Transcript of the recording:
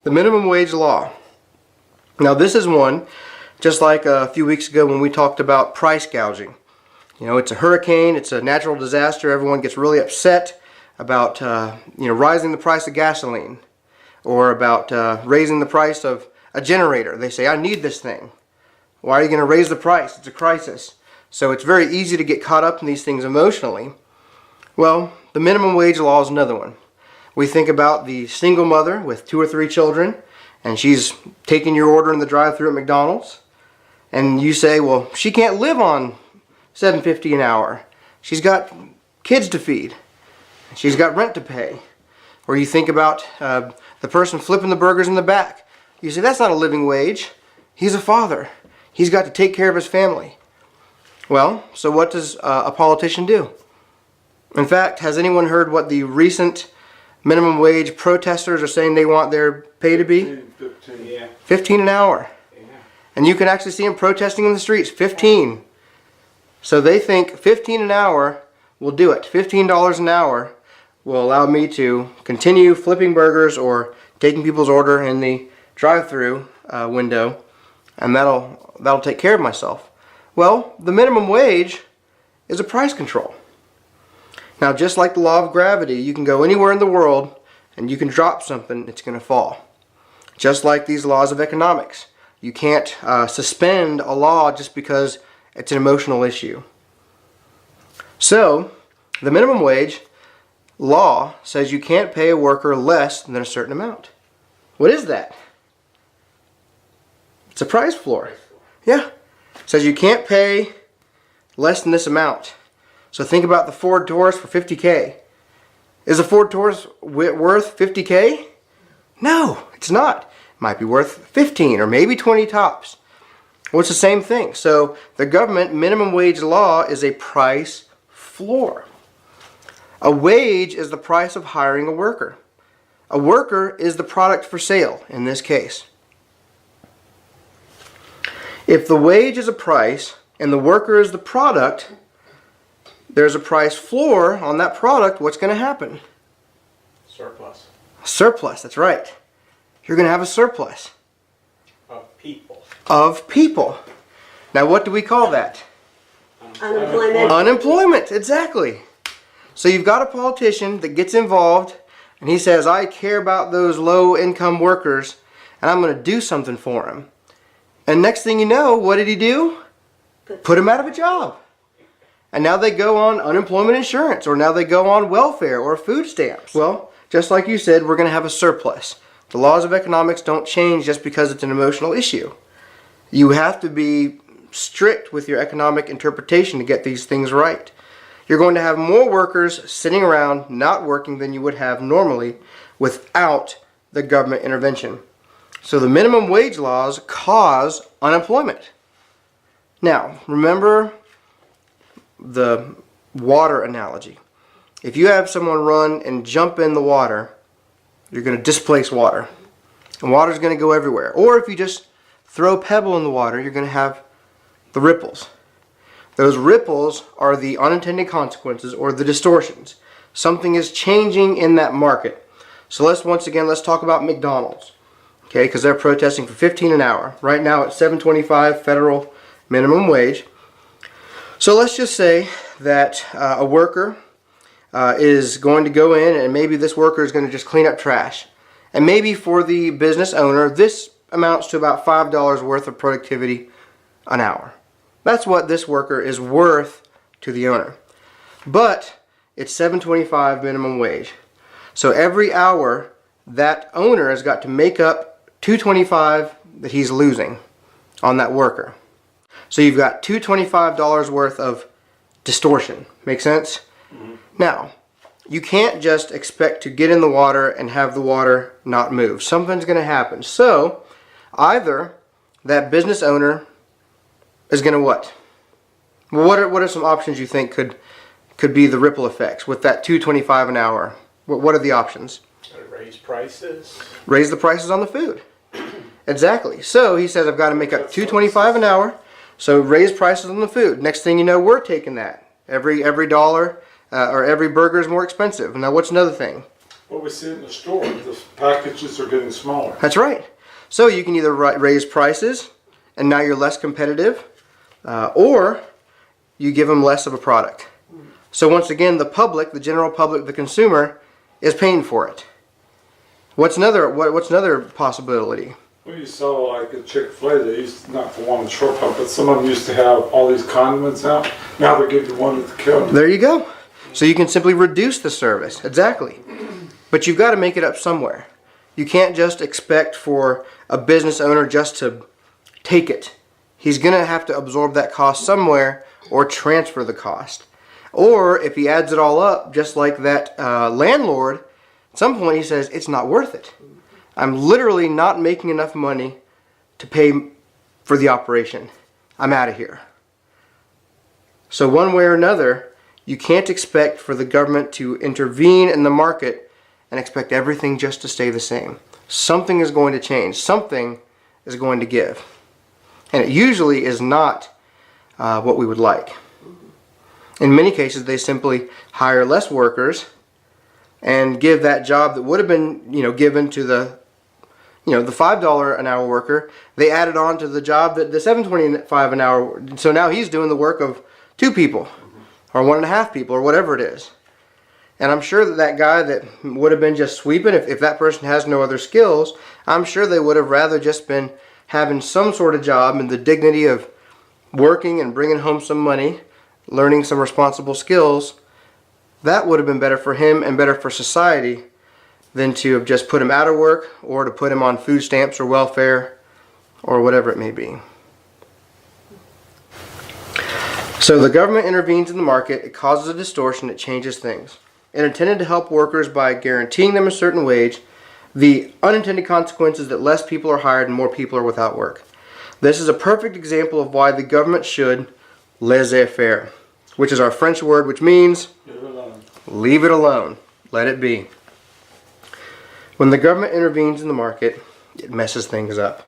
The minimum wage law. Now this is one, just like a few weeks ago when we talked about price gouging. You know, it's a hurricane, it's a natural disaster, everyone gets really upset about rising the price of gasoline, or about raising the price of a generator. They say, I need this thing. Why are you going to raise the price? It's a crisis. So it's very easy to get caught up in these things emotionally. Well, the minimum wage law is another one. We think about the single mother with 2 or 3 children, and she's taking your order in the drive-thru at McDonald's, and you say, well, she can't live on $7.50 an hour. She's got kids to feed. She's got rent to pay. Or you think about the person flipping the burgers in the back. You say, that's not a living wage. He's a father. He's got to take care of his family. Well, so what does a politician do? In fact, has anyone heard what the recent minimum wage protesters are saying they want their pay to be? 15, yeah. 15 an hour. Yeah. And you can actually see them protesting in the streets, 15. So they think 15 an hour will do it. $15 an hour will allow me to continue flipping burgers or taking people's order in the drive-thru window, and that'll take care of myself. Well, the minimum wage is a price control. Now, just like the law of gravity, you can go anywhere in the world and you can drop something, it's going to fall. Just like these laws of economics. You can't suspend a law just because it's an emotional issue. So, the minimum wage law says you can't pay a worker less than a certain amount. What is that? It's a price floor. Yeah. It says you can't pay less than this amount. So think about the Ford Taurus for $50K. Is a Ford Taurus worth $50K? No, it's not. It might be worth 15 or maybe 20 tops. Well, it's the same thing. So the government minimum wage law is a price floor. A wage is the price of hiring a worker. A worker is the product for sale in this case. If the wage is a price and the worker is the product, there's a price floor on that product. What's going to happen? Surplus. Surplus, that's right. You're going to have a surplus. Of people. Of people. Now what do we call that? Unemployment. Unemployment, exactly. So you've got a politician that gets involved and he says, I care about those low income workers and I'm going to do something for them. And next thing you know, what did he do? Put them out of a job. And now they go on unemployment insurance, or now they go on welfare or food stamps. Well, just like you said, we're going to have a surplus. The laws of economics don't change just because it's an emotional issue. You have to be strict with your economic interpretation to get these things right. You're going to have more workers sitting around not working than you would have normally without the government intervention. So the minimum wage laws cause unemployment. Now, remember the water analogy. If you have someone run and jump in the water, you're going to displace water. And water's going to go everywhere. Or if you just throw a pebble in the water, you're going to have the ripples. Those ripples are the unintended consequences or the distortions. Something is changing in that market. So let's talk about McDonald's. Okay, because they're protesting for 15 an hour. Right now it's $7.25 federal minimum wage. So let's just say that a worker is going to go in, and maybe this worker is going to just clean up trash. And maybe for the business owner, this amounts to about $5 worth of productivity an hour. That's what this worker is worth to the owner. But it's $7.25 minimum wage. So every hour, that owner has got to make up $2.25 that he's losing on that worker. So you've got $225 worth of distortion. Make sense? Mm-hmm. Now, you can't just expect to get in the water and have the water not move. Something's going to happen. So either that business owner is going to what? Well, what are some options you think could be the ripple effects with that $2.25 an hour? What are the options? Raise prices. Raise the prices on the food. Exactly. So he says, I've got to make up $2.25 an hour. So raise prices on the food. Next thing you know, we're taking that. Every dollar or every burger is more expensive. Now what's another thing? What we see in the store, the packages are getting smaller. That's right. So you can either raise prices and now you're less competitive, or you give them less of a product. So once again, the public, the general public, the consumer, is paying for it. What's another possibility? Well, you saw like at Chick-fil-A, they used, not for one in Short Pump, but some of them used to have all these condiments out. Now they're giving you one at the counter. There you go. So you can simply reduce the service. Exactly. But you've got to make it up somewhere. You can't just expect for a business owner just to take it. He's going to have to absorb that cost somewhere or transfer the cost. Or if he adds it all up, just like that landlord, at some point he says, it's not worth it. I'm literally not making enough money to pay for the operation. I'm out of here. So one way or another, you can't expect for the government to intervene in the market and expect everything just to stay the same. Something is going to change. Something is going to give. And it usually is not what we would like. In many cases, they simply hire less workers and give that job that would have been, given to the $5 an hour worker. They added on to the job that the $7.25 an hour. So now he's doing the work of 2 people, or 1.5 people, or whatever it is. And I'm sure that guy that would have been just sweeping, if that person has no other skills, I'm sure they would have rather just been having some sort of job and the dignity of working and bringing home some money, learning some responsible skills. That would have been better for him and better for society than to have just put him out of work or to put him on food stamps or welfare or whatever it may be. So the government intervenes in the market. It causes a distortion. It changes things. It intended to help workers by guaranteeing them a certain wage. The unintended consequence is that less people are hired and more people are without work. This is a perfect example of why the government should laissez-faire, which is our French word which means Leave it alone. leave it alone. Let it be. When the government intervenes in the market, it messes things up.